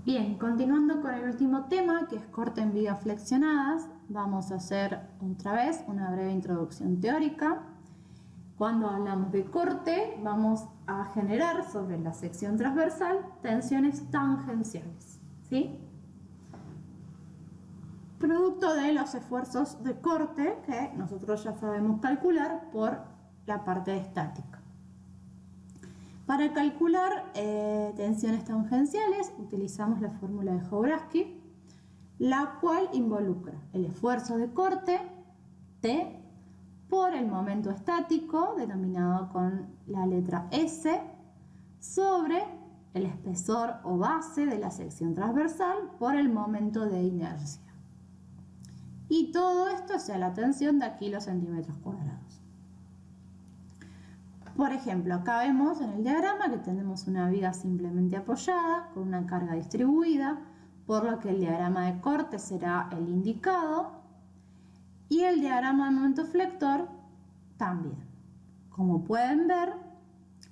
Bien, continuando con el último tema, que es corte en vigas flexionadas, vamos a hacer otra vez una breve introducción teórica. Cuando hablamos de corte, vamos a generar sobre la sección transversal tensiones tangenciales, ¿sí? Producto de los esfuerzos de corte que nosotros ya sabemos calcular por la parte estática. Para calcular tensiones tangenciales utilizamos la fórmula de Joubrawski, la cual involucra el esfuerzo de corte T por el momento estático, denominado con la letra S, sobre el espesor o base de la sección transversal por el momento de inercia. Y todo esto hacia la tensión de kilocentímetros cuadrados. Por ejemplo, acá vemos en el diagrama que tenemos una viga simplemente apoyada con una carga distribuida, por lo que el diagrama de corte será el indicado y el diagrama de momento flector también. Como pueden ver,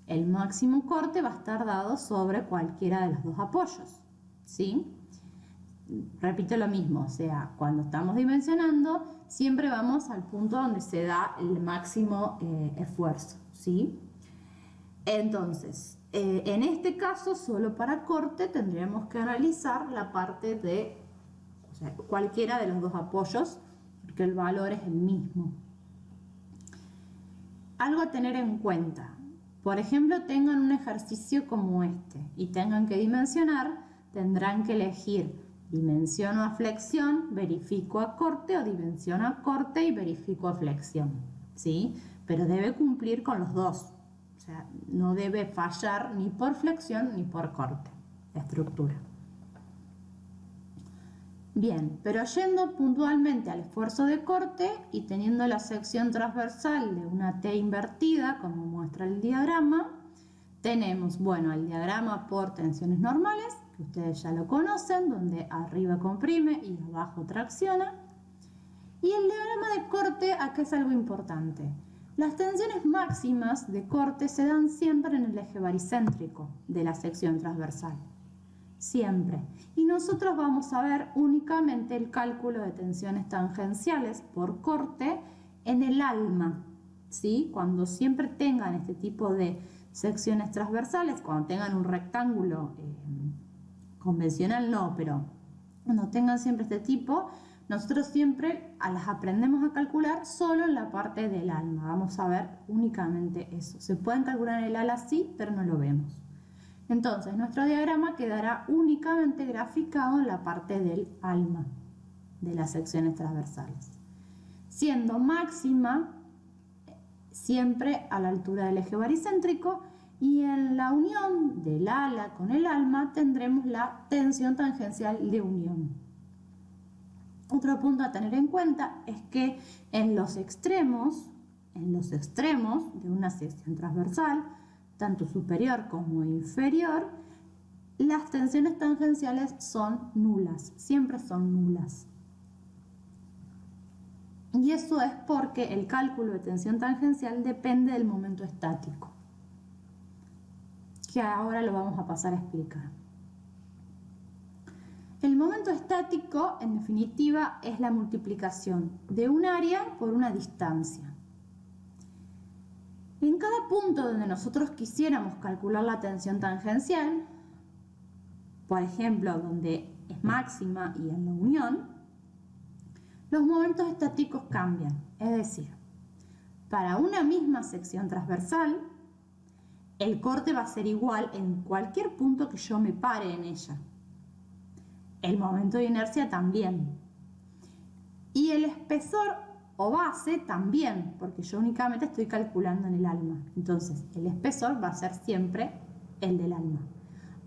el máximo corte va a estar dado sobre cualquiera de los dos apoyos, ¿sí? Repito lo mismo, o sea, cuando estamos dimensionando, siempre vamos al punto donde se da el máximo esfuerzo, ¿sí? Entonces, en este caso, solo para corte, tendríamos que analizar la parte de cualquiera de los dos apoyos, porque el valor es el mismo. Algo a tener en cuenta. Por ejemplo, tengan un ejercicio como este y tengan que dimensionar, tendrán que elegir dimensiono a flexión, verifico a corte, o dimensiono a corte y verifico a flexión, ¿sí? Pero debe cumplir con los dos. O sea, no debe fallar ni por flexión ni por corte la estructura. Bien, pero yendo puntualmente al esfuerzo de corte y teniendo la sección transversal de una T invertida, como muestra el diagrama, tenemos, bueno, el diagrama por tensiones normales, que ustedes ya lo conocen, donde arriba comprime y abajo tracciona. Y el diagrama de corte, acá es algo importante. Las tensiones máximas de corte se dan siempre en el eje baricéntrico de la sección transversal. Siempre. Y nosotros vamos a ver únicamente el cálculo de tensiones tangenciales por corte en el alma, ¿sí? Cuando siempre tengan este tipo de secciones transversales, cuando tengan un rectángulo convencional no, pero cuando tengan siempre este tipo, nosotros siempre las aprendemos a calcular solo en la parte del alma. Vamos a ver únicamente eso. Se pueden calcular en el ala sí, pero no lo vemos. Entonces, nuestro diagrama quedará únicamente graficado en la parte del alma de las secciones transversales, siendo máxima siempre a la altura del eje baricéntrico, y en la unión del ala con el alma tendremos la tensión tangencial de unión. Otro punto a tener en cuenta es que en los extremos de una sección transversal, tanto superior como inferior, las tensiones tangenciales son nulas, siempre son nulas. Y eso es porque el cálculo de tensión tangencial depende del momento estático, que ahora lo vamos a pasar a explicar. El momento estático, en definitiva, es la multiplicación de un área por una distancia. En cada punto donde nosotros quisiéramos calcular la tensión tangencial, por ejemplo, donde es máxima y en la unión, los momentos estáticos cambian. Es decir, para una misma sección transversal, el corte va a ser igual en cualquier punto que yo me pare en ella. El momento de inercia también. Y el espesor o base también, porque yo únicamente estoy calculando en el alma. Entonces, el espesor va a ser siempre el del alma.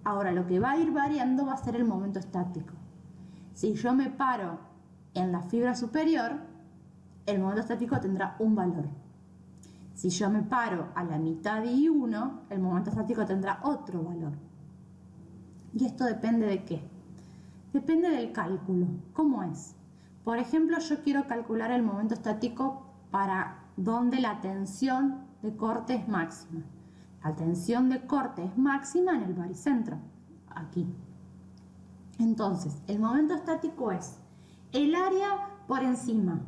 Ahora, lo que va a ir variando va a ser el momento estático. Si yo me paro en la fibra superior, el momento estático tendrá un valor. Si yo me paro a la mitad de I1, el momento estático tendrá otro valor. ¿Y esto depende de qué? Depende del cálculo. ¿Cómo es? Por ejemplo, yo quiero calcular el momento estático para donde la tensión de corte es máxima. La tensión de corte es máxima en el baricentro, aquí. Entonces, el momento estático es el área por encima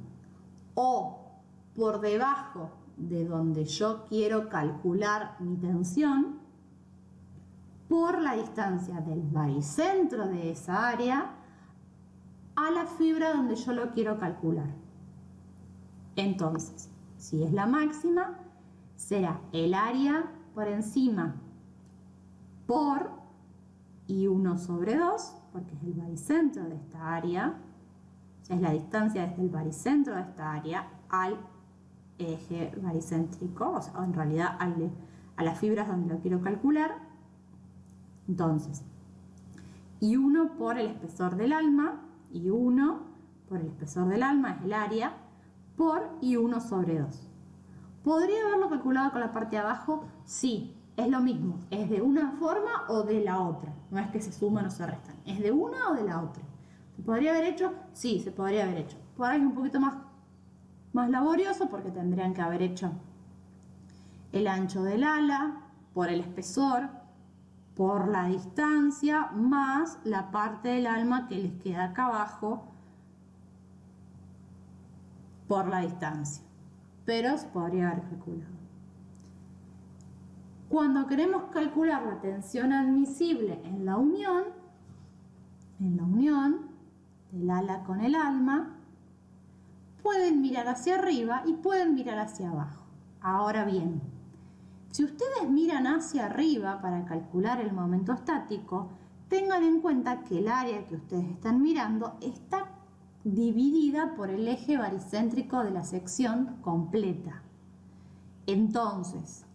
o por debajo de donde yo quiero calcular mi tensión por la distancia del baricentro de esa área a la fibra donde yo lo quiero calcular. Entonces, si es la máxima, será el área por encima por I1 sobre 2, porque es el baricentro de esta área, o sea, es la distancia desde el baricentro de esta área al eje baricéntrico, o sea, en realidad a las fibras donde lo quiero calcular. Entonces, I1 por el espesor del alma, I1 por el espesor del alma es el área, por I1 sobre 2. ¿Podría haberlo calculado con la parte de abajo? Sí, es lo mismo, es de una forma o de la otra, no es que se suman o se restan, es de una o de la otra. ¿Se podría haber hecho? Sí, se podría haber hecho. Por ahí un poquito más laborioso porque tendrían que haber hecho el ancho del ala por el espesor, por la distancia, más la parte del alma que les queda acá abajo por la distancia. Pero se podría haber calculado. Cuando queremos calcular la tensión admisible en la unión del ala con el alma, pueden mirar hacia arriba y pueden mirar hacia abajo. Ahora bien, si ustedes miran hacia arriba para calcular el momento estático, tengan en cuenta que el área que ustedes están mirando está dividida por el eje baricéntrico de la sección completa. Entonces,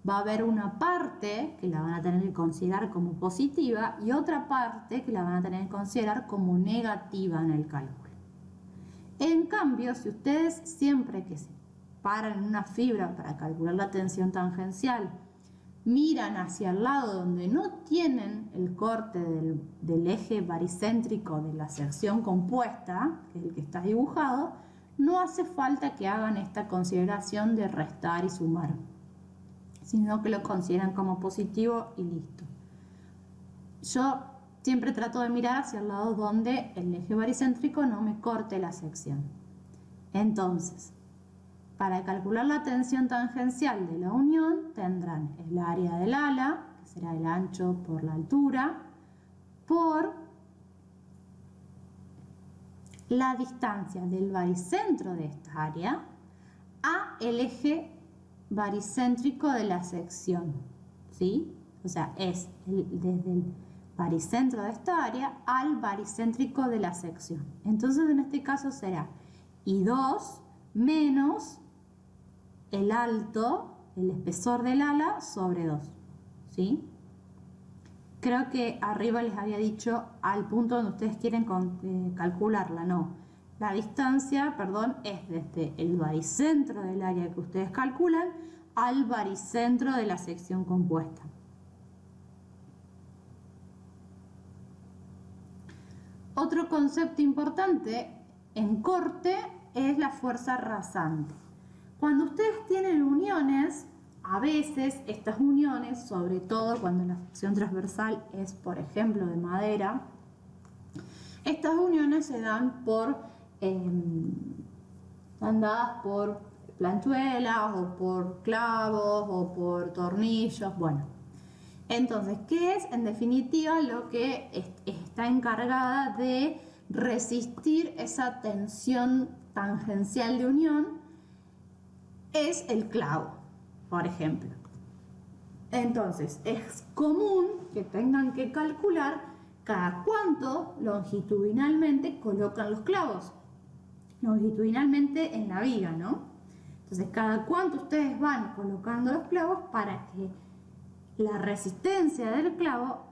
va a haber una parte que la van a tener que considerar como positiva y otra parte que la van a tener que considerar como negativa en el cálculo. En cambio, si ustedes siempre que se paran en una fibra para calcular la tensión tangencial, miran hacia el lado donde no tienen el corte del eje baricéntrico de la sección compuesta, que es el que está dibujado, no hace falta que hagan esta consideración de restar y sumar, sino que lo consideran como positivo y listo. Yo siempre trato de mirar hacia el lado donde el eje baricéntrico no me corte la sección. Entonces, para calcular la tensión tangencial de la unión tendrán el área del ala, que será el ancho por la altura, por la distancia del baricentro de esta área a el eje baricéntrico de la sección, ¿sí? O sea, es desde el baricentro de esta área al baricéntrico de la sección. Entonces, en este caso será I2 menos el alto, el espesor del ala sobre 2, ¿sí? Creo que arriba les había dicho al punto donde ustedes quieren calcularla, no. La distancia, perdón, es desde el baricentro del área que ustedes calculan al baricentro de la sección compuesta. Otro concepto importante en corte es la fuerza rasante. Cuando ustedes tienen uniones, a veces estas uniones, sobre todo cuando la sección transversal es, por ejemplo, de madera, estas uniones se dan dadas por planchuelas o por clavos o por tornillos, bueno. Entonces, ¿qué es en definitiva lo que está encargada de resistir esa tensión tangencial de unión? Es el clavo, por ejemplo. Entonces, es común que tengan que calcular cada cuánto longitudinalmente colocan los clavos. Longitudinalmente en la viga, ¿no? Entonces, cada cuánto ustedes van colocando los clavos para que la resistencia del clavo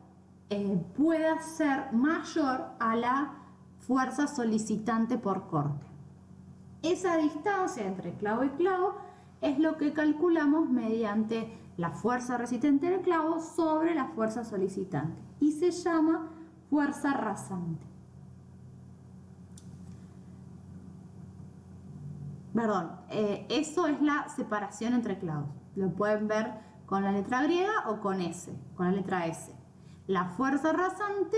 pueda ser mayor a la fuerza solicitante por corte. Esa distancia entre clavo y clavo es lo que calculamos mediante la fuerza resistente del clavo sobre la fuerza solicitante y se llama fuerza rasante. Perdón, eso es la separación entre clavos. Lo pueden ver con la letra griega o con S, con la letra S. La fuerza rasante,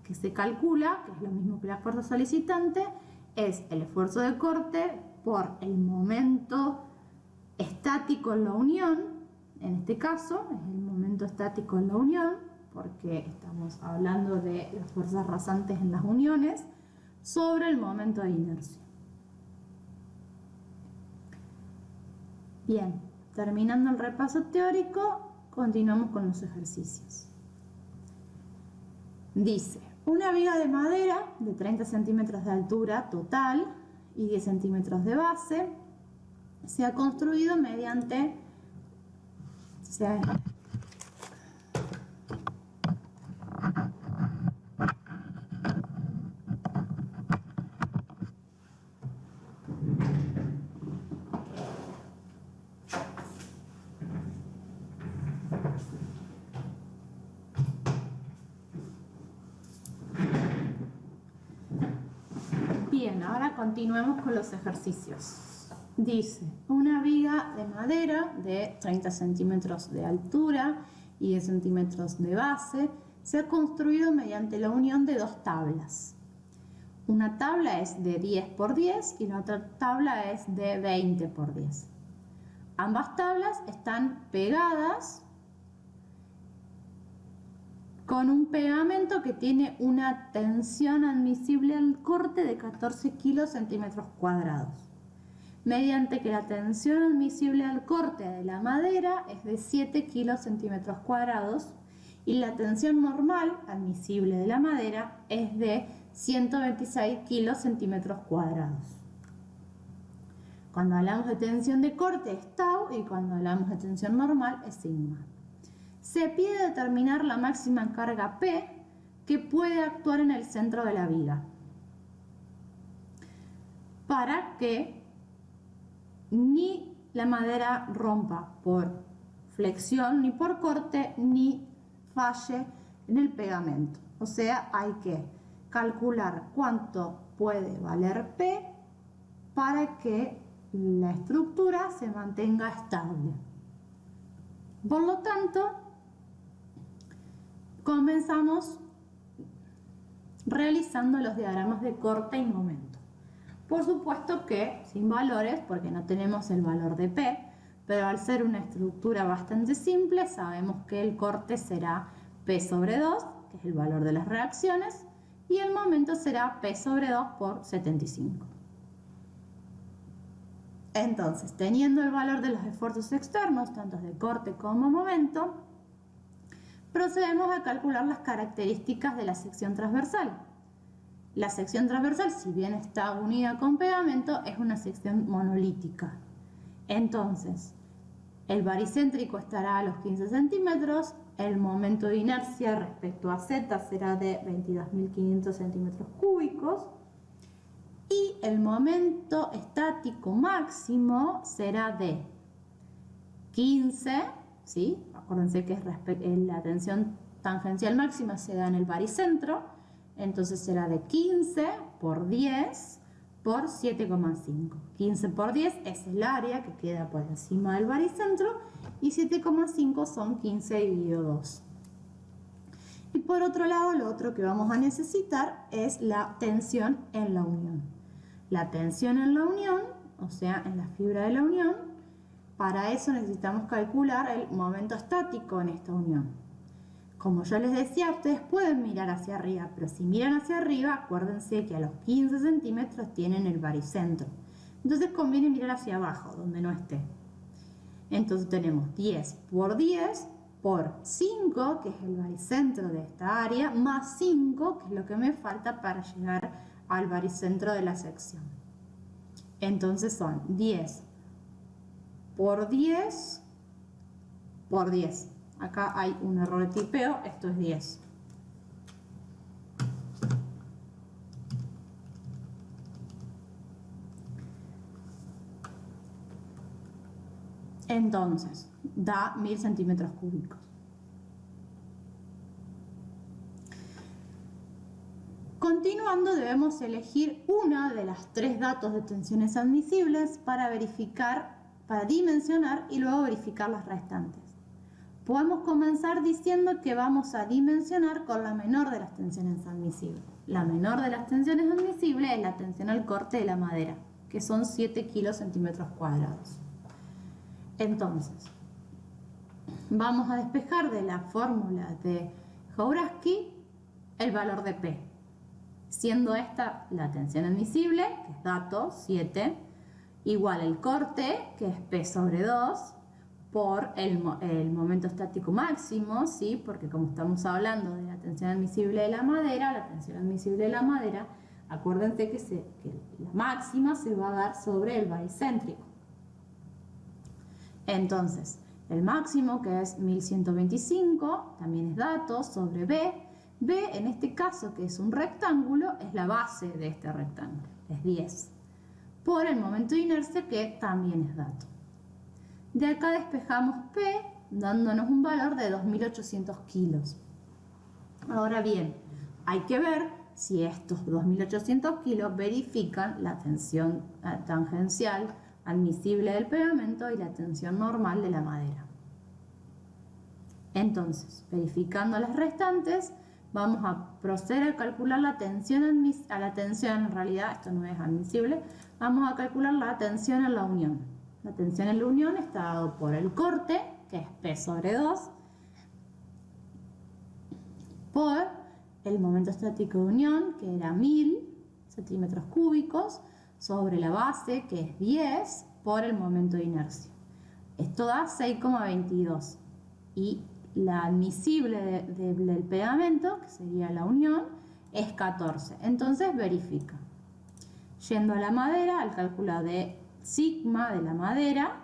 que se calcula, que es lo mismo que la fuerza solicitante, es el esfuerzo de corte por el momento estático en la unión. En este caso es el momento estático en la unión, porque estamos hablando de las fuerzas rasantes en las uniones, sobre el momento de inercia. Bien, terminando el repaso teórico, continuamos con los ejercicios. Dice, una viga de madera de 30 centímetros de altura total y 10 centímetros de base se ha construido mediante... Bien, ahora continuemos con los ejercicios. Dice, una viga de madera de 30 centímetros de altura y 10 centímetros de base se ha construido mediante la unión de dos tablas. Una tabla es de 10 por 10 y la otra tabla es de 20 por 10. Ambas tablas están pegadas con un pegamento que tiene una tensión admisible al corte de 14 kilocentímetros cuadrados, mediante que la tensión admisible al corte de la madera es de 7 kilocentímetros cuadrados y la tensión normal admisible de la madera es de 126 kilocentímetros cuadrados. Cuando hablamos de tensión de corte es tau y cuando hablamos de tensión normal es sigma. Se pide determinar la máxima carga P que puede actuar en el centro de la viga para que ni la madera rompa por flexión ni por corte ni falle en el pegamento. O sea, hay que calcular cuánto puede valer P para que la estructura se mantenga estable. Por lo tanto, comenzamos realizando los diagramas de corte y momento. Por supuesto que sin valores, porque no tenemos el valor de P, pero al ser una estructura bastante simple, sabemos que el corte será P sobre 2, que es el valor de las reacciones, y el momento será P sobre 2 por 75. Entonces, teniendo el valor de los esfuerzos externos, tanto de corte como momento, procedemos a calcular las características de la sección transversal. La sección transversal, si bien está unida con pegamento, es una sección monolítica. Entonces, el baricéntrico estará a los 15 centímetros, el momento de inercia respecto a Z será de 22.500 centímetros cúbicos y el momento estático máximo será de 15, ¿sí? Acuérdense que la tensión tangencial máxima se da en el baricentro, entonces será de 15 por 10 por 7,5. 15 por 10 es el área que queda por encima del baricentro y 7,5 son 15 dividido 2. Y por otro lado, lo otro que vamos a necesitar es la tensión en la unión. La tensión en la unión, o sea, en la fibra de la unión, para eso necesitamos calcular el momento estático en esta unión. Como yo les decía, ustedes pueden mirar hacia arriba, pero si miran hacia arriba, acuérdense que a los 15 centímetros tienen el baricentro. Entonces conviene mirar hacia abajo, donde no esté. Entonces tenemos 10 por 10 por 5, que es el baricentro de esta área, más 5, que es lo que me falta para llegar al baricentro de la sección. Entonces son 10 por 10 por 10. Acá hay un error de tipeo, esto es 10. Entonces, da 1000 centímetros cúbicos. Continuando, debemos elegir una de las tres datos de tensiones admisibles para verificar, para dimensionar y luego verificar las restantes. podemos comenzar diciendo que vamos a dimensionar con la menor de las tensiones admisibles. La menor de las tensiones admisibles es la tensión al corte de la madera, que son 7 kilocentímetros cuadrados. Entonces, vamos a despejar de la fórmula de Jourowski el valor de P, siendo esta la tensión admisible, que es dato, 7, igual el corte, que es P sobre 2, por el momento estático máximo, ¿sí? Porque como estamos hablando de la tensión admisible de la madera, acuérdense que la máxima se va a dar sobre el baricéntrico. Entonces, el máximo, que es 1125, también es dato, sobre B. B, en este caso, que es un rectángulo, es la base de este rectángulo, es 10, por el momento de inercia, que también es dato. De acá despejamos P, dándonos un valor de 2800 kilos. Ahora bien, hay que ver si estos 2800 kilos verifican la tensión tangencial admisible del pegamento y la tensión normal de la madera. Entonces, verificando las restantes, vamos a proceder a calcular la tensión en realidad, esto no es admisible, vamos a calcular la tensión en la unión. La tensión en la unión está dado por el corte, que es P sobre 2, por el momento estático de unión, que era 1000 centímetros cúbicos, sobre la base, que es 10, por el momento de inercia. Esto da 6,22. Y la admisible del pegamento, que sería la unión, es 14. Entonces verifica. Yendo a la madera, al cálculo de sigma de la madera,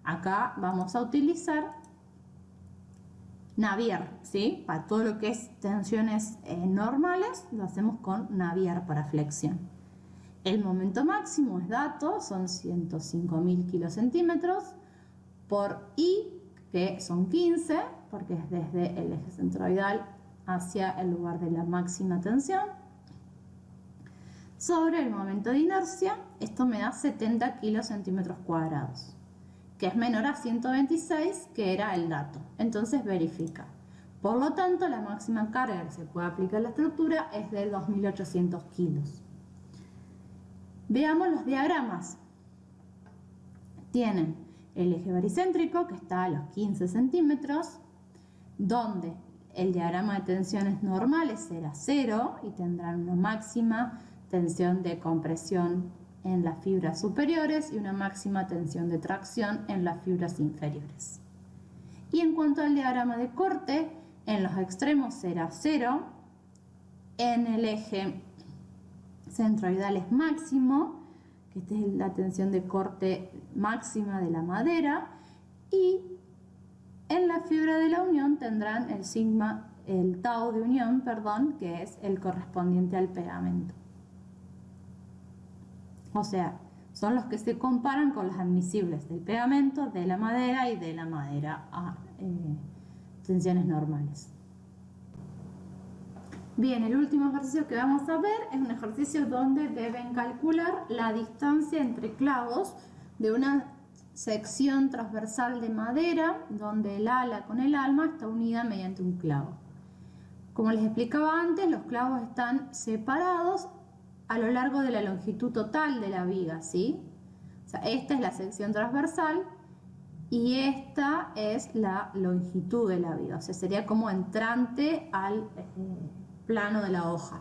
acá vamos a utilizar Navier, ¿sí? Para todo lo que es tensiones normales, lo hacemos con Navier para flexión. El momento máximo es dato, son 105.000 kilocentímetros, por I, que son 15, porque es desde el eje centroidal hacia el lugar de la máxima tensión, sobre el momento de inercia. Esto me da 70 kilocentímetros cuadrados, que es menor a 126, que era el dato. Entonces verifica. Por lo tanto, la máxima carga que se puede aplicar a la estructura es de 2800 kilos. Veamos los diagramas. Tienen el eje baricéntrico, que está a los 15 centímetros, donde el diagrama de tensiones normales será 0 y tendrán una máxima tensión de compresión en las fibras superiores y una máxima tensión de tracción en las fibras inferiores. Y en cuanto al diagrama de corte, en los extremos será 0, en el eje centroidal es máximo, que esta es la tensión de corte máxima de la madera, y en la fibra de la unión tendrán el tau de unión, que es el correspondiente al pegamento. O sea, son los que se comparan con las admisibles del pegamento, de la madera y de la madera a tensiones normales. Bien, el último ejercicio que vamos a ver es un ejercicio donde deben calcular la distancia entre clavos de una sección transversal de madera donde el ala con el alma está unida mediante un clavo. Como les explicaba antes, los clavos están separados a lo largo de la longitud total de la viga, ¿sí? O sea, esta es la sección transversal y esta es la longitud de la viga, o sea, sería como entrante al plano de la hoja.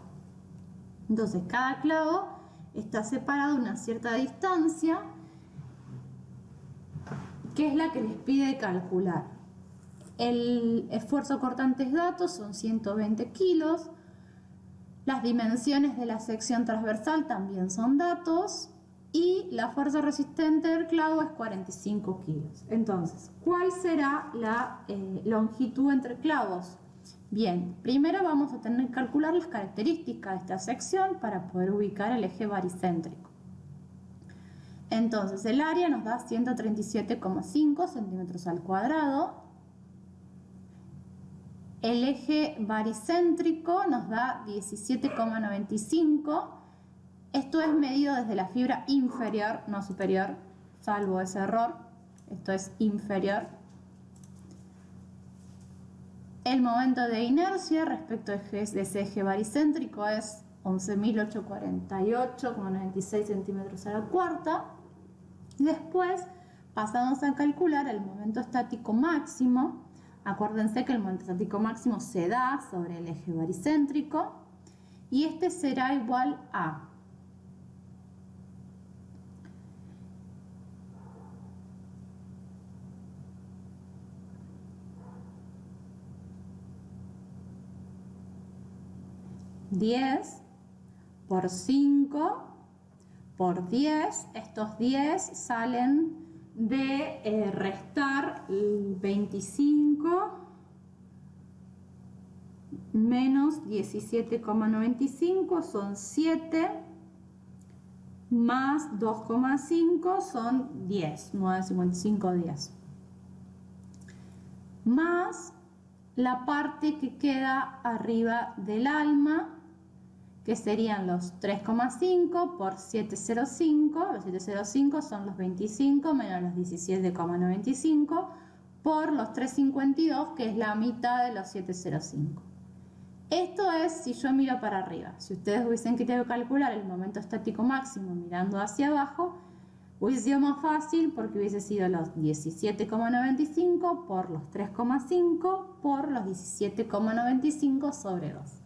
Entonces, cada clavo está separado a una cierta distancia, que es la que les pide calcular. El esfuerzo cortante es dato, son 120 kilos. Las dimensiones de la sección transversal también son datos y la fuerza resistente del clavo es 45 kilos. Entonces, ¿cuál será la longitud entre clavos? Bien, primero vamos a tener que calcular las características de esta sección para poder ubicar el eje baricéntrico. Entonces, el área nos da 137,5 centímetros al cuadrado. El eje baricéntrico nos da 17,95. Esto es medido desde la fibra inferior, no superior, salvo ese error. Esto es inferior. El momento de inercia respecto de ese eje baricéntrico es 11.848,96 centímetros a la cuarta. Y después pasamos a calcular el momento estático máximo. Acuérdense que el momento estático máximo se da sobre el eje baricéntrico y este será igual a (10 por 5 por 10). Estos 10 salen de restar 25 menos 17,95 son 7 más 2,5 son 10, 9,55, 10. Más la parte que queda arriba del alma, que serían los 3,5 por 705, los 705 son los 25 menos los 17,95 por los 352, que es la mitad de los 705. Esto es si yo miro para arriba. Si ustedes hubiesen querido calcular el momento estático máximo mirando hacia abajo, hubiese sido más fácil porque hubiese sido los 17,95 por los 3,5 por los 17,95 sobre 2.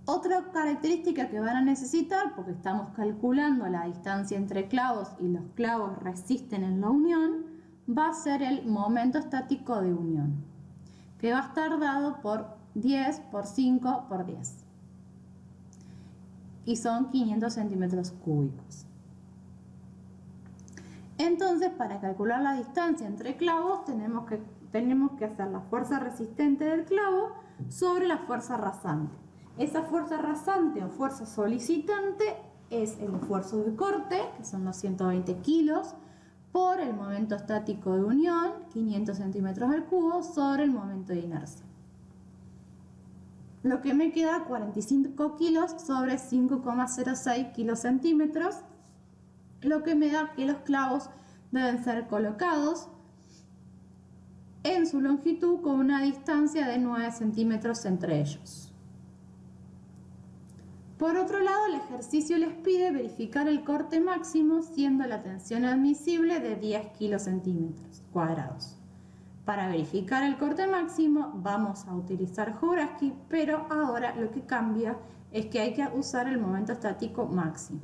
Otra característica que van a necesitar, porque estamos calculando la distancia entre clavos y los clavos resisten en la unión, va a ser el momento estático de unión, que va a estar dado por 10 por 5 por 10. Y son 500 centímetros cúbicos. Entonces, para calcular la distancia entre clavos, tenemos que hacer la fuerza resistente del clavo sobre la fuerza rasante. Esa fuerza rasante o fuerza solicitante es el esfuerzo de corte, que son los 120 kilos, por el momento estático de unión, 500 centímetros al cubo, sobre el momento de inercia. Lo que me queda 45 kilos sobre 5,06 kilocentímetros, lo que me da que los clavos deben ser colocados en su longitud con una distancia de 9 centímetros entre ellos. Por otro lado, el ejercicio les pide verificar el corte máximo siendo la tensión admisible de 10 kilocentímetros cuadrados. Para verificar el corte máximo vamos a utilizar Jouraski, pero ahora lo que cambia es que hay que usar el momento estático máximo.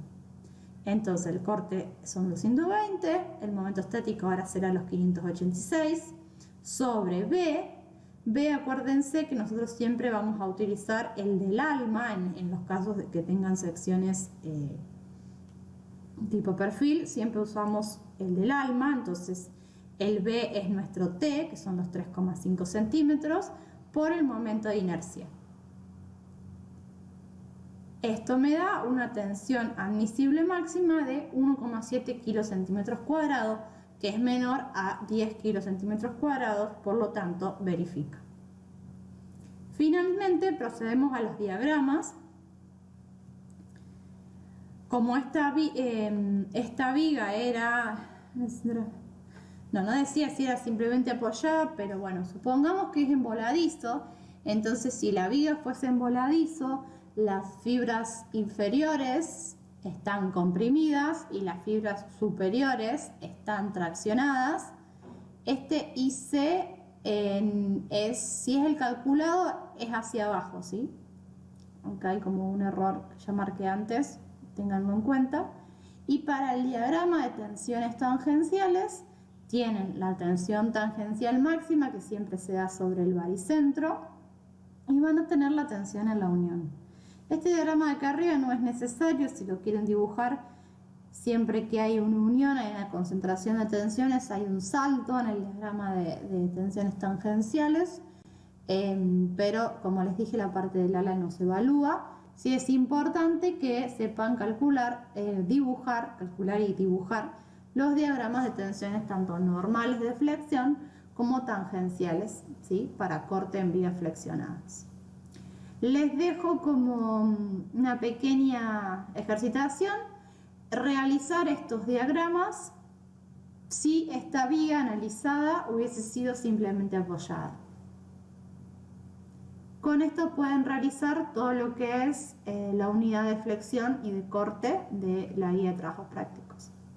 Entonces el corte son los 120, el momento estático ahora será los 586 sobre B. B, acuérdense que nosotros siempre vamos a utilizar el del alma en los casos de que tengan secciones tipo perfil, siempre usamos el del alma. Entonces el B es nuestro T, que son los 3,5 centímetros, por el momento de inercia. Esto me da una tensión admisible máxima de 1,7 kilocentímetros cuadrados, que es menor a 10 kilocentímetros cuadrados, por lo tanto, verifica. Finalmente, procedemos a los diagramas. Como esta viga era... No decía si era simplemente apoyada, pero bueno, supongamos que es en voladizo. Entonces, si la viga fuese en voladizo, las fibras inferiores están comprimidas y las fibras superiores están traccionadas. Este IC si es el calculado, es hacia abajo, ¿sí? Aunque hay como un error que ya marqué antes, ténganlo en cuenta. Y para el diagrama de tensiones tangenciales, tienen la tensión tangencial máxima, que siempre se da sobre el baricentro, y van a tener la tensión en la unión. Este diagrama de acá arriba no es necesario si lo quieren dibujar. Siempre que hay una unión, hay una concentración de tensiones, hay un salto en el diagrama de tensiones tangenciales, pero como les dije, la parte del ala no se evalúa. Sí es importante que sepan calcular y dibujar los diagramas de tensiones tanto normales de flexión como tangenciales, ¿sí? Para corte en vigas flexionadas. Les dejo como una pequeña ejercitación realizar estos diagramas si esta viga analizada hubiese sido simplemente apoyada. Con esto pueden realizar todo lo que es la unidad de flexión y de corte de la guía de trabajos prácticos.